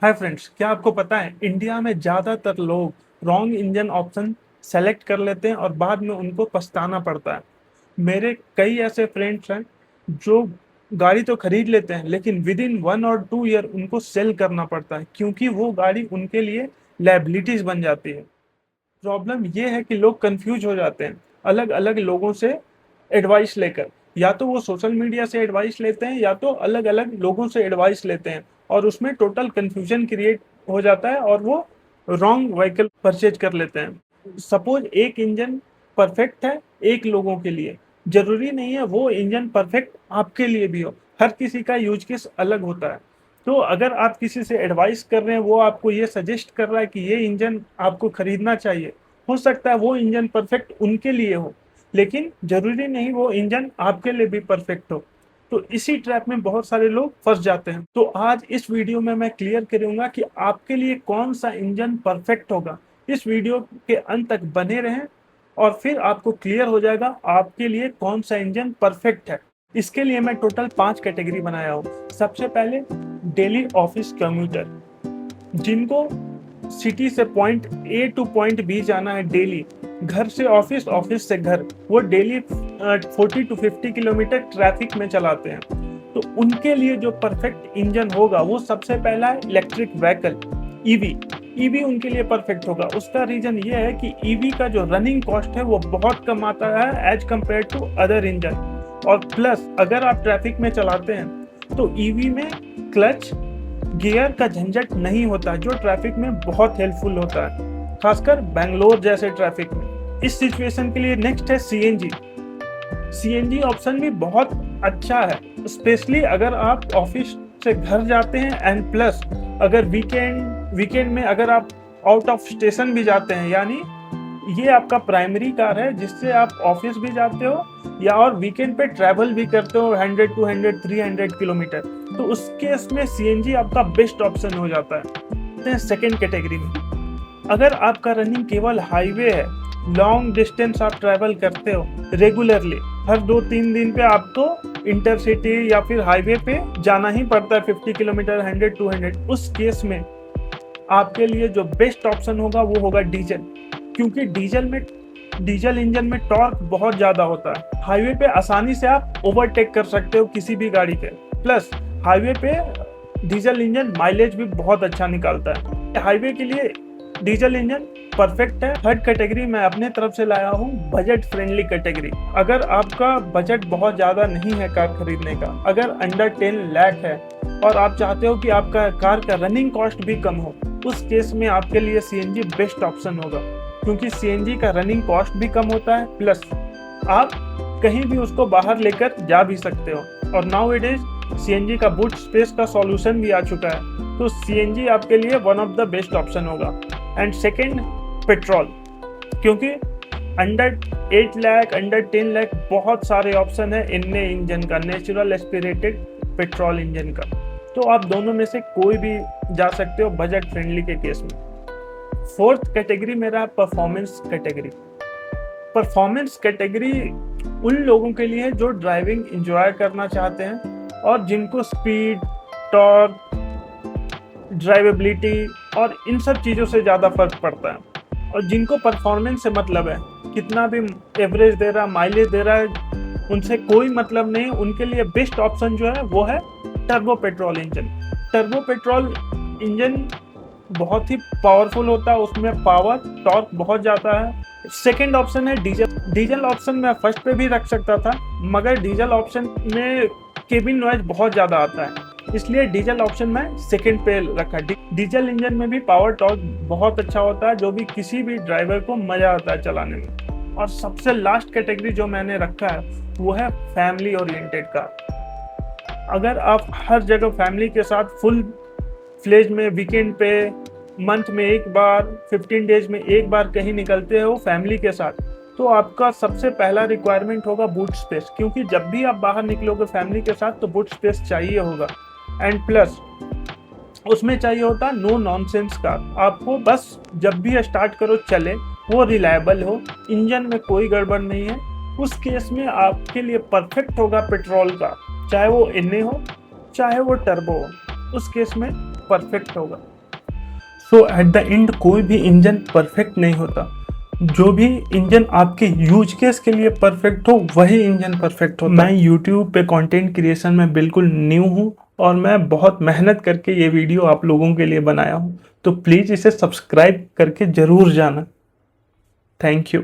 Hi friends, क्या आपको पता है इंडिया में ज़्यादातर लोग रॉन्ग इंजन ऑप्शन सेलेक्ट कर लेते हैं और बाद में उनको पछताना पड़ता है। मेरे कई ऐसे फ्रेंड्स हैं जो गाड़ी तो खरीद लेते हैं लेकिन विद इन 1 और 2 ईयर उनको सेल करना पड़ता है क्योंकि वो गाड़ी उनके लिए लायबिलिटीज बन जाती है। प्रॉब्लम ये है कि लोग कंफ्यूज हो जाते हैं अलग अलग लोगों से एडवाइस लेकर। या तो वो सोशल मीडिया से एडवाइस लेते हैं या तो अलग अलग लोगों से एडवाइस लेते हैं और उसमें टोटल कंफ्यूजन क्रिएट हो जाता है और वो रॉन्ग व्हीकल परचेज कर लेते हैं। सपोज एक इंजन परफेक्ट है एक लोगों के लिए, जरूरी नहीं है वो इंजन परफेक्ट आपके लिए भी हो। हर किसी का यूज केस अलग होता है। तो अगर आप किसी से एडवाइस कर रहे हैं, वो आपको ये सजेस्ट कर रहा है कि ये इंजन आपको खरीदना चाहिए, हो सकता है वो इंजन परफेक्ट उनके लिए हो लेकिन जरूरी नहीं वो इंजन आपके लिए भी परफेक्ट हो। तो इसी ट्रैप में बहुत सारे लोग फंस जाते हैं। तो आज इस वीडियो में मैं क्लियर करूंगा कि आपके लिए कौन सा इंजन परफेक्ट होगा। इस वीडियो के अंत तक बने रहें और फिर आपको क्लियर हो जाएगा आपके लिए कौन सा इंजन परफेक्ट है। इसके लिए मैं टोटल 5 कैटेगरी बनाया हूँ। सबसे पहले डेली ऑफिस कम्यूटर, जिनको सिटी से point A to point B जाना है डेली, घर से ऑफिस ऑफिस से घर, वो डेली 40 to 50 किलोमीटर ट्रैफिक में चलाते हैं। तो उनके लिए जो परफेक्ट इंजन होगा वो सबसे पहला है इलेक्ट्रिक व्हीकल, ईवी। ईवी उनके लिए परफेक्ट होगा। उसका रीजन ये है कि ईवी का जो रनिंग कॉस्ट है वो बहुत कम आता है as compare to other engine. और प्लस अगर आप ट्रैफिक में चलाते हैं तो ईवी में क्लच गियर का झंझट नहीं होता, जो ट्रैफिक में बहुत हेल्पफुल होता है, खासकर बेंगलोर जैसे ट्रैफिक में। इस सिचुएशन के लिए नेक्स्ट है सीएनजी। सीएनजी ऑप्शन भी बहुत अच्छा है, स्पेशली अगर आप ऑफिस से घर जाते हैं एंड प्लस अगर वीकेंड में अगर आप आउट ऑफ स्टेशन भी जाते हैं, यानी ये आपका प्राइमरी कार है जिससे आप ऑफिस भी जाते हो या और वीकेंड पे ट्रैवल भी करते हो 100 200 300 किलोमीटर, तो उस केस में सीएनजी आपका बेस्ट ऑप्शन हो जाता है। सेकेंड कैटेगरी में अगर आपका रनिंग केवल हाईवे है, लॉन्ग डिस्टेंस आप ट्रैवल करते हो रेगुलरली, हर 2-3 दिन पे आपको इंटरसिटी या फिर हाईवे पे जाना ही पड़ता है 50 किलोमीटर 100 200, उस केस में आपके लिए जो बेस्ट ऑप्शन होगा वो होगा डीजल। क्योंकि डीजल इंजन में टॉर्क बहुत ज्यादा होता है, हाईवे पे आसानी से आप ओवरटेक कर सकते हो किसी भी गाड़ी पे। प्लस हाईवे पे डीजल इंजन माइलेज भी बहुत अच्छा निकालता है। हाईवे के लिए डीजल इंजन परफेक्ट है। थर्ड कैटेगरी मैं अपने तरफ से लाया हूँ बजट फ्रेंडली कैटेगरी। अगर आपका बजट बहुत ज्यादा नहीं है कार खरीदने का, अगर अंडर 10 लाख है और आप चाहते हो कि आपका कार का रनिंग कॉस्ट भी कम हो, उस केस में आपके लिए सीएनजी बेस्ट ऑप्शन होगा। क्योंकि सीएनजी का रनिंग कॉस्ट भी कम होता है, प्लस आप कहीं भी उसको बाहर लेकर जा भी सकते हो। और नाउ इट इज सीएनजी का बूट स्पेस का सॉल्यूशन भी आ चुका है, तो सीएनजी आपके लिए one of the best option होगा। एंड सेकेंड पेट्रोल, क्योंकि अंडर 8 लाख अंडर 10 लाख बहुत सारे ऑप्शन है इनने इंजन का, नेचुरल एस्पिरेटेड पेट्रोल इंजन का, तो आप दोनों में से कोई भी जा सकते हो बजट फ्रेंडली के केस में। फोर्थ कैटेगरी मेरा परफॉर्मेंस कैटेगरी। परफॉर्मेंस कैटेगरी उन लोगों के लिए है जो ड्राइविंग एंजॉय करना चाहते हैं और जिनको स्पीड, टॉर्क, ड्राइवेबिलिटी और इन सब चीज़ों से ज़्यादा फर्क पड़ता है, और जिनको परफॉर्मेंस से मतलब है, कितना भी एवरेज दे रहा है, माइलेज दे रहा है, उनसे कोई मतलब नहीं। उनके लिए बेस्ट ऑप्शन जो है वो है turbo petrol engine. Turbo petrol engine बहुत ही पावरफुल होता है, उसमें पावर टॉर्क बहुत ज़्यादा है। सेकेंड ऑप्शन है डीजल। डीजल ऑप्शन में फर्स्ट पे भी रख सकता था, मगर डीजल ऑप्शन में केबिन नॉइज बहुत ज़्यादा आता है, इसलिए डीजल ऑप्शन में सेकेंड पे रखा। डीजल इंजन में भी पावर टॉर्क बहुत अच्छा होता है, जो भी किसी भी ड्राइवर को मज़ा आता है चलाने में। और सबसे लास्ट कैटेगरी जो मैंने रखा है वो है फैमिली ओरिएंटेड कार। अगर आप हर जगह फैमिली के साथ फुल फ्लेज में वीकेंड पे मंथ में एक बार 15 डेज में एक बार कहीं निकलते हो फैमिली के साथ, तो आपका सबसे पहला रिक्वायरमेंट होगा बूट स्पेस। क्योंकि जब भी आप बाहर निकलोगे फैमिली के साथ तो बूट स्पेस चाहिए होगा। एंड प्लस उसमें चाहिए होता नो नॉनसेंस कार। आपको बस जब भी स्टार्ट करो चले, वो रिलायबल हो, इंजन में कोई गड़बड़ नहीं है। उस केस में आपके लिए परफेक्ट होगा पेट्रोल का, चाहे वो एनए हो चाहे वो टर्बो हो, उस केस में परफेक्ट होगा। सो एट द एंड कोई भी इंजन परफेक्ट नहीं होता। जो भी इंजन आपके यूज केस के लिए परफेक्ट हो वही इंजन परफेक्ट होता है। मैं यूट्यूब पे कंटेंट क्रिएशन में बिल्कुल न्यू हूँ और मैं बहुत मेहनत करके ये वीडियो आप लोगों के लिए बनाया हूँ, तो प्लीज़ इसे सब्सक्राइब करके ज़रूर जाना। Thank you.